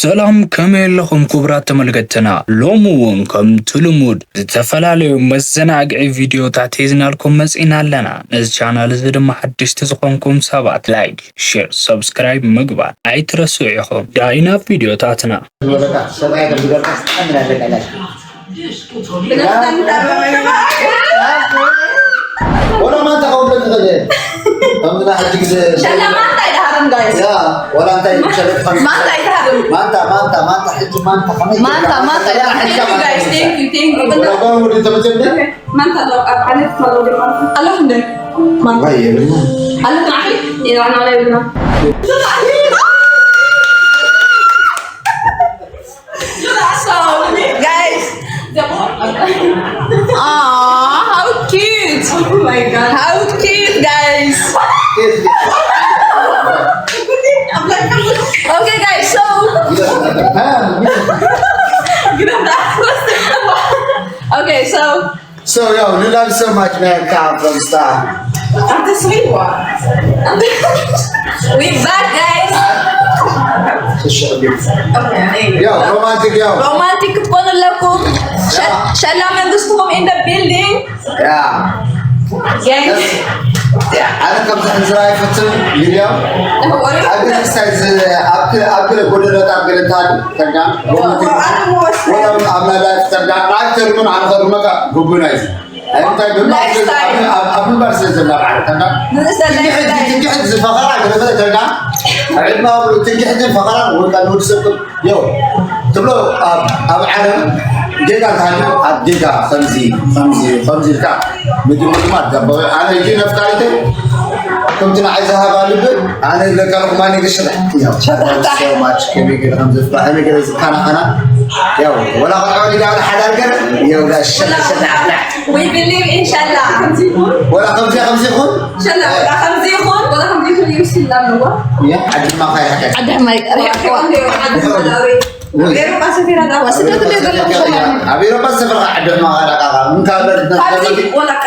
ሰላም ከመይ ለኹም ክቡራት ተመልከትና ሎሚ እውን ከም ትልሙድ ዝተፈላለዩ መዘናግዒ ቪድዮታት ሒዝናልኩም መፂና ኣለና። ነዚ ቻናል እዚ ድማ ሓደሽቲ ዝኾንኩም ሰባት ላይክ፣ ሼር፣ ሰብስክራይብ ምግባር ኣይትረስዑ ኢኹም። ዳይና ቪድዮታትና ولا ما تقول لك غير أمنا حجك زي شلا ما أنت يتهرم جايز يا ولا أنت يشلك خمس ما أنت يتهرم ما أنت حج ما أنت خمس ما أنت يا thank you guys thank you ولا قوم اللي تبتدي ما أنت لو أنا فلو دي الله يحمدك ما أنت غير هل تعرف إذا أنا على ابنه so guys how cute oh my god how cute guys okay guys so okay so yo you love so much man come from star I'm the sweet one we back guys yo romantic تكون لكم شلا من دستهم in the building yeah guys أنا كم تنزل فترة اليوم أقدر سايز أقدر قدرة أقدر تان ترجع ولا أملا لا ترجع أكثر من عن غير قبنايز أنت أبو برس الزملاء على ترجع تيجي حد الفقرة قدر ترجع عندما تيجي حد الفقرة وكان ورسك يو تبلو أب عالم جيجا ثاني جيجا خمسي كا بدي ما تقبل أنا يجي نفترض كنت عايزها بالبر أنا إذا كانوا ما نقشر يا so much كبير كده خمسة فاهم كده كان أنا يا ولا قاعد قاعد حدا كده يا ولا الشلة we believe إن شاء الله ولا خمسة خون إن شاء الله ولا خمسة خون يوصل لنا يا عد ما خير حكي عد ما غير بس في هذا وسيلة اللي يقول أبي ربنا سفر عد ما غير كذا من كابر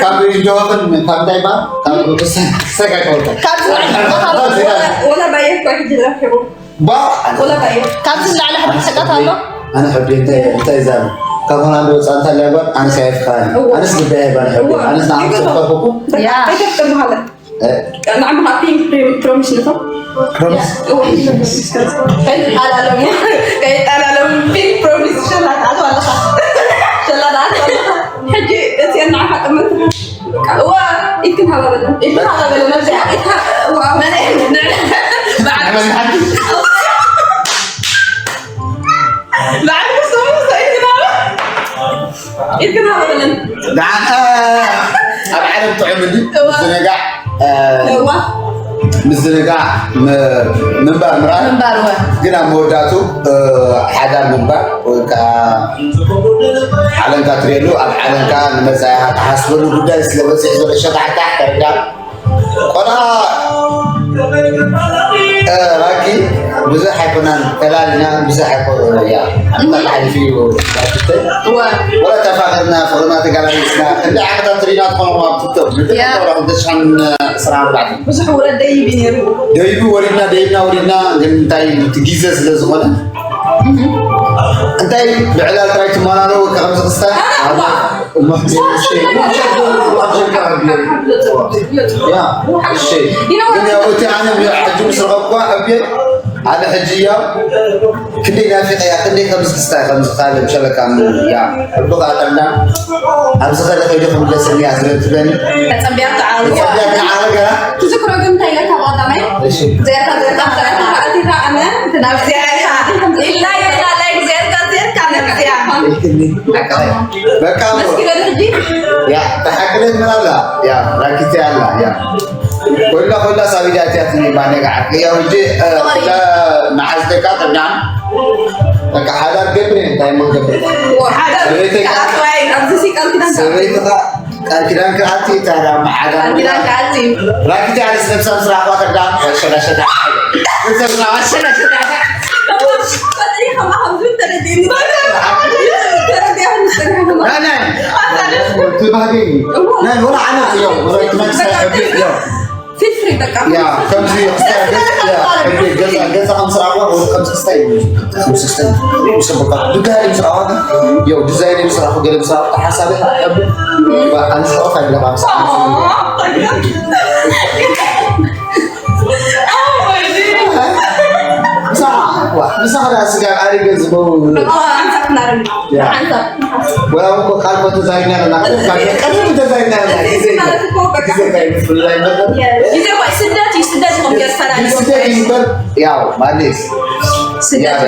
كابر جوابن من كابر دايما كابر بس سكاي كولتا ولا بايك واحد يلعبه با ولا بايك كابر اللي على حد سكت الله أنا حبي أنت إذا كمان عنده أنت لعبة أنا شايف خان أنا سبيه بنا أنا نعم سببكم يا كيف هذا أنا عم هابين بروميس نفهم بروميس أنا لهم كيف أنا لهم بين بروميس شلنا تعال ولا شلنا تعال حجي أنا حق من هو يمكن هذا بلا نرجع هو ما بعد بعد يمكن هذا بلا نعم أبعد طعمني زنقع مزنقع منبر مراد منبر قلنا موداتو حدا منبر وكا علن كاتريلو أب علن كان مزايا حسبلو قدا يسلبس يحزر الشطع تحت رجال قنا راكي بزح يكونان كلالنا بزح يكون يا أنت الحلفي ولا تفاقدنا فقدنا تقاليسنا اللي عقدت ترينات قنوات تكتب ولا قدشان سرعة بعد بزح ولا دايبين يرو دايبي ورينا انتاي تجيزس لزغنا انتاي بعلال ترايت مانارو كخمس قصة المحبين الشيء يا الشيء يا وتي انا بحجم سرقوا ابي على حجيه كلي نافقه يا كلي خمس قصة مشلك يا بقى قلنا امس خلك يدخل لسني عزرت بني تبيات عارضه تذكروا كنت لك وضعي زي هذا انا تنافسي إلا لايك زي كان بكا يا تحكلت من الله يا راكتي الله يا كل سويداتي أتني بانك عقلي يا وجه لا معزتك ترجع لك حدا قبرين تايم قبرين وحدا كاتواي أبزسي كان كده كاتي ترى مع حدا كده كاتي راكتي على سنسان سرعة ترجع شلا شلا لا تبهديني لا ولا أنا اليوم ولا تمسك اليوم في يا كم زي يا جزء 5 أو 5 ستايل 5 ستايل مسبقات بقى يسرعها يو ديزاين يسرعها قال يسرعها حسابها أبو وأنا سوف أقول لك bisa ada segar hari ke semua. Antak narin. Antak. Well, bukan buat desainnya anak. Kan desainnya anak. Desain fully betul. Bisa buat sedar kau biasa salah. Sedar itu ya manis. Sedar.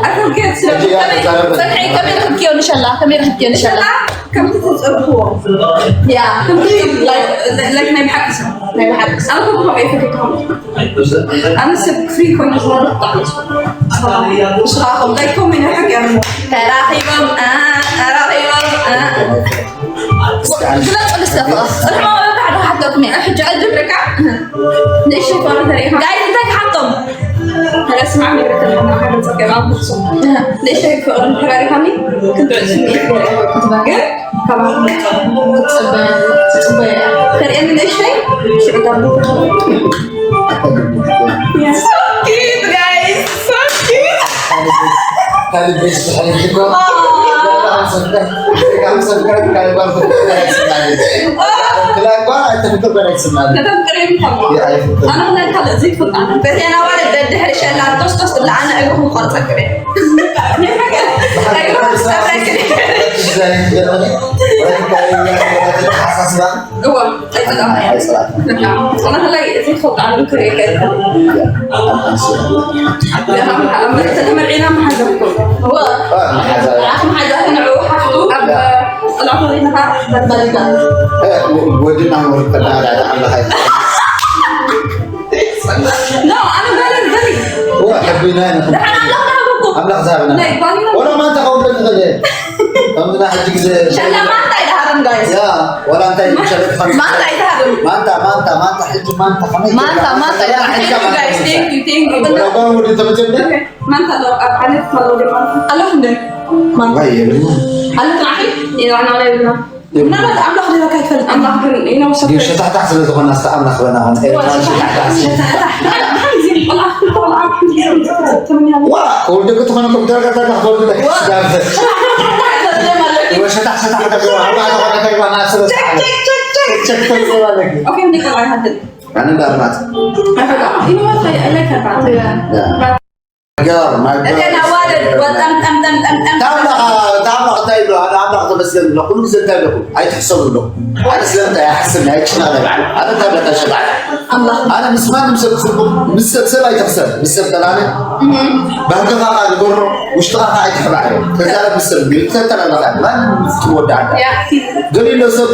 أنا قلت سمعي كاميرا حكيو إن شاء الله كاميرا حكيو إن شاء الله كم تتصرفوا يا كم لايك ما يبحث أنا كم ما يفكرهم أنا سب فري كون يزور الطعش مش راهم لايكم من حكي راحيبهم لا تقول السفر ما بعد حطكم أحد أجيب ركع ليش شايفون ثري قاعد إنتك حطهم هلا اسمع من التلفون حاجة تسكر عم بتصم ليش هيك في أرض حراري كامي كنت عشان كنت باقي كمان تصبح ترى أنا ليش هيك شو قدام so cute guys so cute kali bis hari itu kamu sekarang kali baru kelakon itu betul benar sebenarnya كتب كريم أنا هناك هلا زيد فوق أنا بس أنا والد الدهر شلات تص اللي أنا أقوم خالص كريم أيوة استمر كريم هو أنا هلا زيد فوق أنا كريم أهم تتم العلم حاجتكم هو أهم حاجة نروح حفظوا العطوري نهار بالبلدان ودنا نقول على هاي لا أنا بالي هو حبينا أنا ذهبنا ولا ما أنت قبل الغداء أمنا حجك زي شلا ما أنت إذا هرم جايز يا ولا أنت شلت خمسة ما أنت إذا هرم ما أنت حج ما أنت خمسة ما أنت يا حج جايز thank you ولا قاموا أنت بتجنن ما أنت لو أعرف ما لو الله هندم ما غير الله تعرف إذا أنا علينا لا أملا خلينا كيف أملا خلينا إنه وصل دي شتى تحصل إذا كنا استأمنا خلنا هون wah, kalau dia ketemu dengan dokter kata dokter itu dah. Wah, saya tak ada keluar. Apa kata mana sudah. Cek keluar lagi. Oke, ini kalau ada. Mana dah mat. Ini mah saya lekat Pak. Ya. Magar. Ada awal buat tam. تعال طيب له انا عم بسلم له كل زين تابعه هاي تحصل له انا سلمت يا حسن هيك شنو انا تابعت شبع الله انا مسمان مسلسل هاي تحصل مسلسل انا بهجها قال يقول واشتغل هاي تبع كذا مسلم بيتسال انا ما تودع قال له سب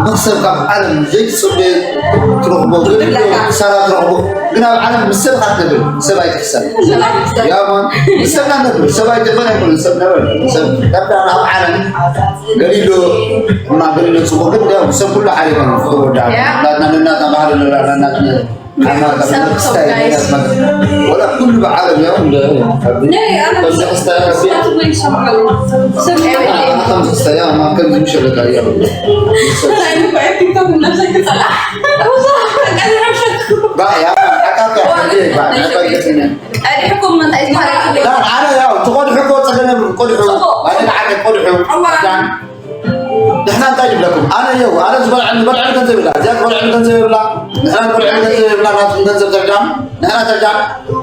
نفسه كم علم زي تسب تروحوا قال له سارة تروحوا قلنا علم مسلم حتى سب هاي تحصل يا مان مسلم نقول سب هاي تبغى نقول سب نقول tapi anak alam dari lo mengambil lo semua kita bisa pula hari kan sudah nana tambah hari nana anak tambah style wala كل بعالم يا ولا أنا تقول شمال أنا 5 أيام ما كنت مش لك يا أنا بعرف كم نفسك صلاح أنا عشان بقى يا أكاك يا بقى أنا حكم من اسمها لا أنا يا تقول حكم تقولنا كل حكم أنا عارف كل حكم نحن نتاجب لكم أنا يو أنا زبل عندي بل عندي كنزب لا جاك بل عندي كنزب لا نحن بل عندي كنزب لا نحن كنزب ترجع نحن ترجع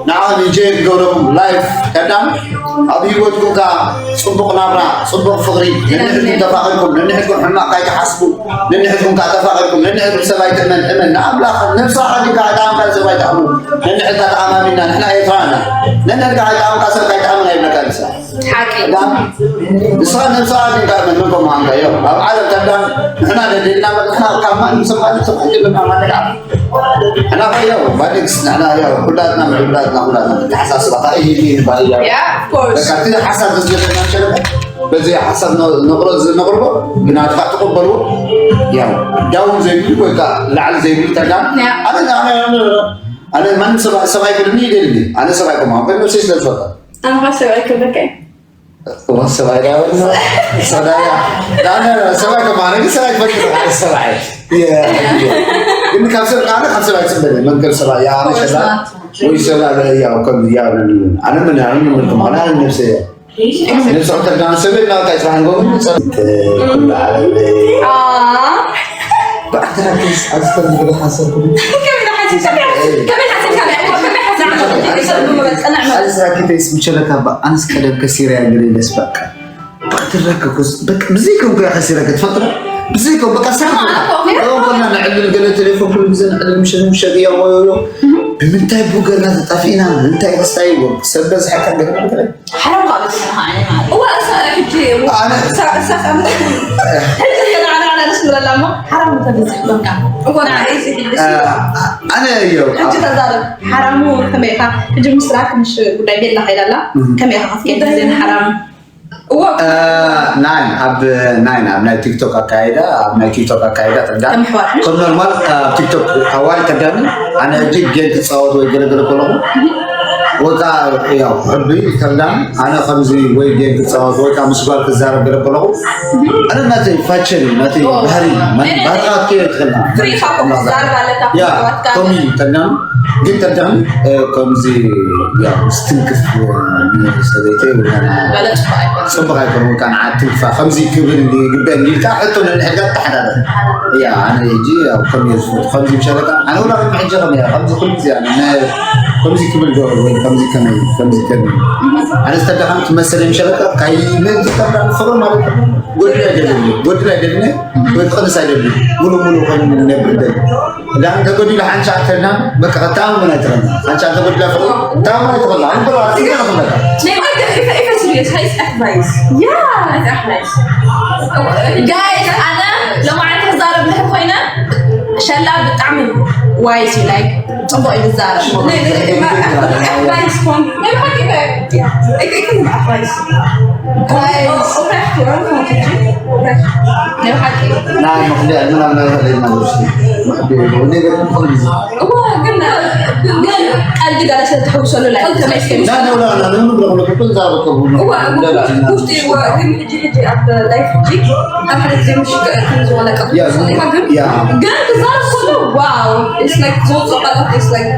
نعم يجي نقولهم لايف كذا أبي يقولكم كا صندوق نابرا صندوق فقري نحن تفاعلكم نحن حنا قاعد حسبوا نحن قاعد تفاعلكم نحن سبايت من نعم لا نفس حاجة قاعد عم سبايت عمو نحن تعامل منا نحن أيطرانا نحن قاعد عم كسر قاعد عمل أي مكان حكي إسرائيل نفس حاجة قاعد منكم عم كيو عالم تبدأ نحن ندينا بدنا كمان نسمع لنا ما نلعب أنا كيو بعدين نحن يا كلنا أولادنا حساس بقى يجي بالي يا كورس لكن حساس بس جدا نشرب بس يا حساس نقرب من أتبع تقبلوا يا جاوب زي كذا لعل زي كذا أنا من سبعي كلمني دلني أنا سبعي كمان بس نسيت الفضل أنا ما سويت كذا كي والسبعة ده ولا أنا سبعة كمان أنا سبعة فكر على السبعة إنك أنا خمسة سبعة من كل سبعة يا أنا شباب ويسبعة يا وكم يا أنا من كمان أنا نفسي أكتر كان سبعة لا كيف هنقول كل على بعد ركز أكتر من كل حسن أنا كده اسمه شلك أبا أنا سكلم كثير يعني ليش بقى ترككوس بك بزيكم كده خسيرك فترة بزيكم بقى ساعة قلنا نعلم قلنا تليفون كل مزن نعلم مش غيا ويو بمنتهى بوجرنا تطافينا منتهى يستايبو سبز حكا قلنا حرام خالص هو حجي أنا رسول الله ما حرام تبزح هو أنا عايز أنا يو حجي تزارب حرامو كميها حجي مسراك مش بدي بيلا خيلا كميها خفيف زين حرام ناين أبناء تيك توك أكايدا تردان كل نورمال تيك توك حوالي تردان أنا أجيب جيل تصاوت ويجري كلهم وكا يا حبي تردان أنا خمسي ويجي تصاوت وكا مسؤول كزار جري كلهم أنا ناتي فاتشري ناتي بحري من بحرات كي تخلنا فري خاكم كزار بالك يا تومي تردان جيت تردان خمسي يا مستنكف من سديتي وأنا بلد صبغة يكون كان عاتل فخمسي كبر اللي قبل اللي كحتون الحاجات تحدث يا أنا يجي أو كم يزود خمسي مشاركة أنا ولا من حاجة غنية خمسي خمسي يعني أنا خمسي كبر جوال وين خمسي كمل أنا استدعمت مثلا مشاركة كاي من تكمل خبر مالك قلت له جبني ويدخل سايدني ملو كان نبدأ لأن تقولي له عن شاطرنا بكرة تام من أترنا عن شاطر قلت له تام من أترنا أنا بقول أتيجي أنا بقول if serious هاي advice yeah it's advice guys أنا لو عندي هزار بنحب خوينا شلاب بتعمل وايد like طبق الهزار advice كون ما بحكي بقى إيه advice guys ما بحكي نعم مخدع أنا ما قال قال ستحوصل له لا لا نقول كل زارك هو قلت هو حجي عبد لايف جيك أحد زي مش كنز ولا كذا قال زار كله واو it's like زوج غلط it's like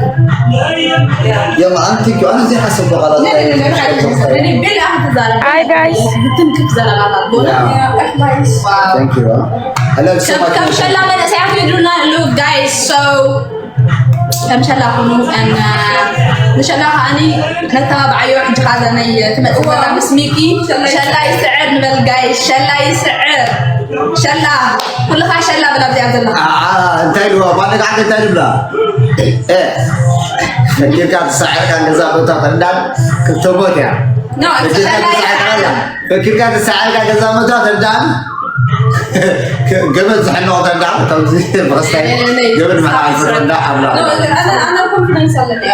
يلا أنت أنا زي حسب غلط يعني بلا أحد زار Hi guys بتنكف زار غلط ولا advice wow thank you كم شاء الله من سيعرف يدرونا look guys so كم شاء الله خنوف أن نشأنا هاني نتابع أيوة حج هذا نية تمثل بسميكي شاء الله يسعر نبل جاي شاء الله يسعر شاء الله كل خاش شاء الله بلا بدي أعزل أنت أيوة ما نقعد أنت بلا إيه فكيف كان السعر كان جزاء بتاعنا كتبوت يعني فكيف كان السعر كان جزاء بتاعنا قبل زحنا وطلع توزيع بس قبل ما نعرف نطلع أنا كونفيدنس على اللي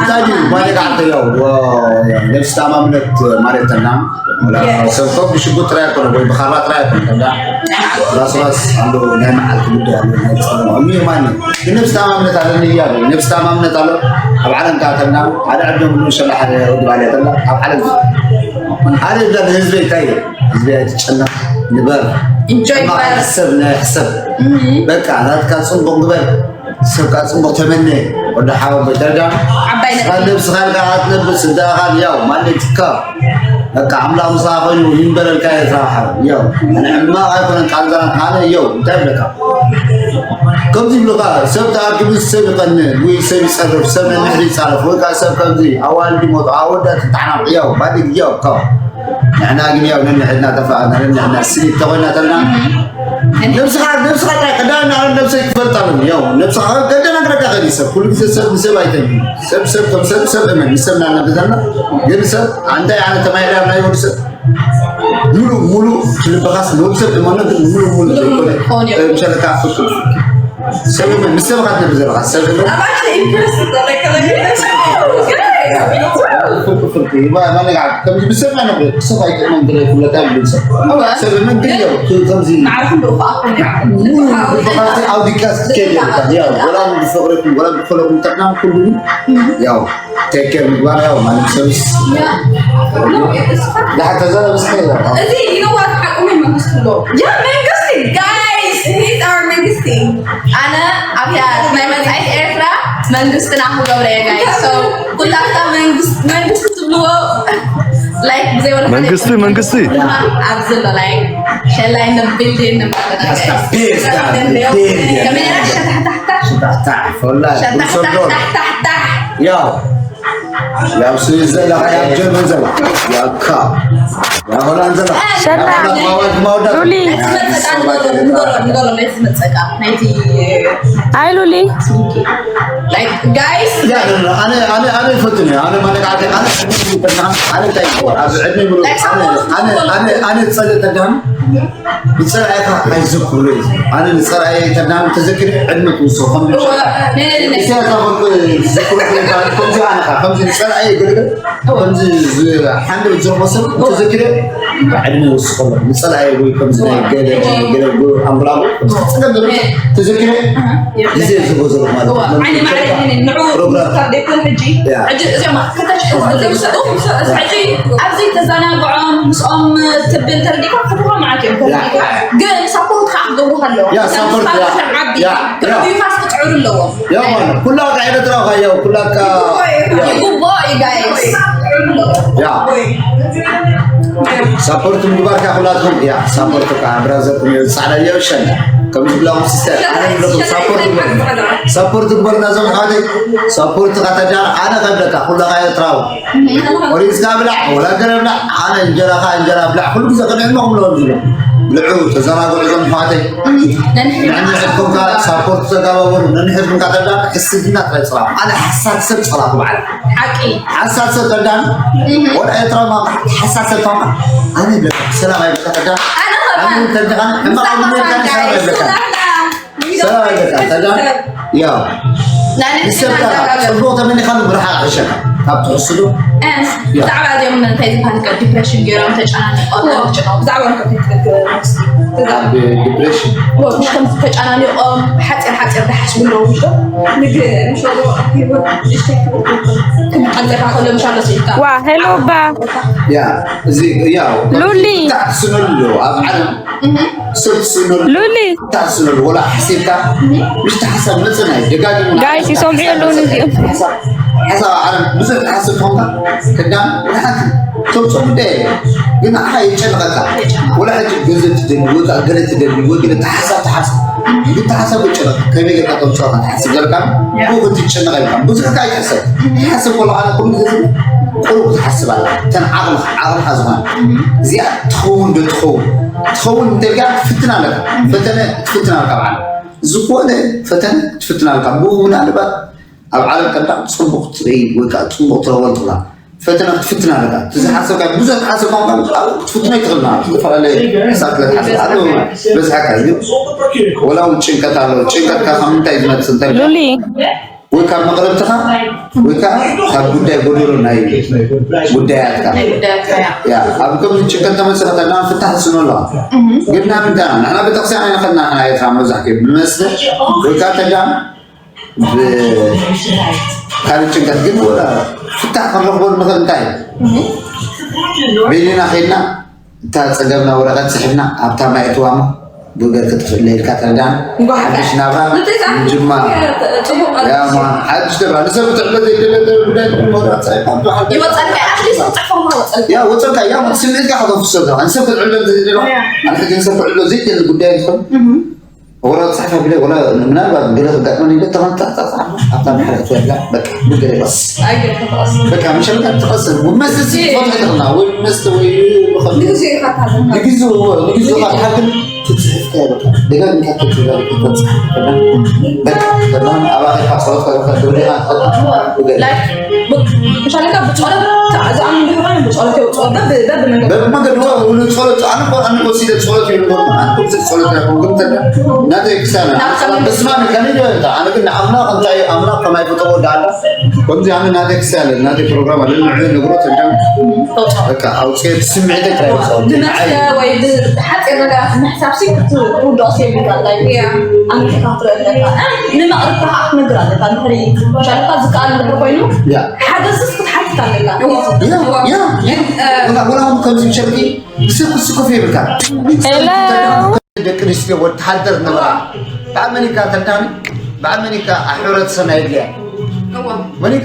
تاجي بالك عطيه نفس تمام من ماريت تنام ولا سوف بشبوت رايكم ولا بخارات رايكم تنام راس عنده نعم على كل أمي ماني نفس تمام من تعلم نيابه نفس تمام من تعلم أبعلم كاتنا على عندهم من شاء الله يرد عليه تلا أبعلم هذا ده بالنسبة لي بالنسبة لي نبر enjoy حسب بك على كان صنبوق قبل سكان صنبوق تمني وده حاول بترجع خالد لبس خالد قاعد لبس ده قال يوم ما نتكا بك عمله مصافين وينبل الكاي راحة يوم أنا ما أعرف كان أنا يوم تبلك كم زي بلغة سبت أركب السبت قلنا ويسوي صرف سبت نحري صرف وكا سبت كم زي أول دي موت عودة تتعنى يوم بعد يوم كم نحنا قلنا ونحن عندنا دفعنا نحن السنين تونا تلنا نفس خاطر كدانا على نفسك فرطان يوم نفس خاطر كدانا كذا غادي سب كل شيء سب أيتين سب من نسمع أنا بدلنا جلسة عندي أنا تمايل أنا يوم سب مولو كل بقاس لو سب ما نقدر مولو مش أنا كافر سب من نسمع خاطر بدل سب I'm actually impressed with that like ما نقعد كم بسمع نقول سبعة من دليل كل كام بنسى سبعة من دليل كم زين نعرف إنه أو دي كاس كذا يا ولا بفقركم ولا بفقركم تنام كلهم يا تكر مقبرة يا ما نسويس لا حتى زاد بس كذا زين you know what حقومي منقصته يا منقصتي guys he's our منقصتي أنا أبيات ما يمزعي إيرترا منقصتنا هو قبل يا guys so كل هذا منقصت تبلوه like زي ولا منقصتي أبزل like شلّي نبيلدين نبغى كمان تحت والله تحت يا سويزر يا جرمزل يا كاب يا هولندا لولي هاي لولي like guys لا انا فتني انا ما قاعد انا تايب انا تصدق تدام بصراحه حيزكوا لي انا بصراحه تدام تذكر علمك وصوفهم حمد بزر مصر تذكر علمي وصوفهم بصراحه يقول كم زي قال امبلاغ تذكر زي زوجو يعني ما عليه النعور صار يكون حجي زي ما كنتش حجي ابزي تزناقعهم مسقهم تبن ترديكم خذوها معاكم قال سابورت خاخذوه هلو يا سابورت يا فاس تقعدوا اللو يا مان كلها قاعده تراها يا كلها يو باي جايز يا سابورت مبارك اخواتكم يا سابورت كابرازكم يسعد يا وشن كم يبلاهم سيستر انا بقول سابورت برنا زم هذه سابورت كتجار انا قبلك كلها قاعده تراها وريس قابل ولا قربنا انا انجرا بلا كل جزء قد ما هم لو لعو تزراغ لزم فاتي يعني حكم كا سابورت تجاوبر ننهز من كتجار حسيتنا ترى انا حساس صراحه بعد حقي حساس تدان ولا ترى ما حساس طبعا انا بك سلام عليك تدان انا تدان ما كان سلام عليك تدان يا لا نسبت صبوت مني خلوا راح عشان تحصلوا زعما اليوم من تايز هذا ديبريشن جيران تجاني الله تجاني زعما ديبريشن هو مش كم تجاني حتى بحس منه مش نجي مش كم حتى كل مش على سيتا وا هلو با يا زي يا لولي تحسنوا ابعد سنوا لولي تحسنوا ولا حسيتها مش تحسن مثلا دقاقي جايز يسمعوا لولي حسب على بزر حسب فهمت كدام توصل ده هنا حي يشتغل ولا حاجه جزء تدني ولا قلت تدني ولا تحسب وشغل كيف يقدر توصل تحسب لكم هو تشتغل كم بزر كاي حسب ولا على كل جزء كل تحسب على عقل حزمان زياد تخون تلقى فتنه لك فتنه طبعا زكوه فتنه لك مو نالبا العالم كذا تصبغ تري وكذا تصبغ تروض فتنة لك تزحسب كذا بزاف حسب ما فتنة كذا تفعل عليه ساكلة حسب بس هكذا ولا وشين كذا هم تايزنا تسنتين لولي وكذا مغرب تها وكذا كبودة بوديرو ناي بودة يا أبوكم وشين كذا مثلا تنا فتح سنو الله قلنا من تنا أنا بتقصي أنا خدنا أنا يتعامل زحكي مثل وكذا تجام كانت شنكت جد ولا فتح خلقون مثلا تاي بيننا خينا تسجلنا ورقة سحبنا أبتا ما يتوام بقدر كتفل ليل كاتردان حدش نابا جمع يا ما حدش تبع نسبة تعبد يا وصلك يا ما تسمعك هذا في الصدر نسبة العلم أنا كنت نسبة العلم زيت اللي قدامي ولا صحفة بلا ولا من أربعة بلا قدامي اللي ترى أبدا محل تويلا بك بقدر بس بك مش أنا تقصر ومسس فضلنا والمستوي نجزو حاجة تتصحف كذا دقيقة نكتب كذا بك تمام أبغى أحصل كذا دوري لا مش عليك بتقولك تعزم بهران بتقولك باب ما قدوا ولو صلت أنا قصيدة صلت يقول أنا قصيدة صلت يقول كنت نادي كسانة بس ما كان يجوا أنا كنا أمنا كما يفتحوا دالا كنت أنا نادي كسانة نادي برنامج لأنه عندنا نقرأ تجمع لك أو شيء سمعتك دمشق ويد حتى إذا نحسب شيء وده شيء بيقال لي أنا كاتر لك لما أرتاح نقرأ لك أنا هري شارك زكاة اللي بقوله حدث سكت حتى لك ولا هم كم شركي سكوا في بركان ذكر وتحضر نبرة بعد مني كاتنتاني بعد مني كأحورة سنة يجي مني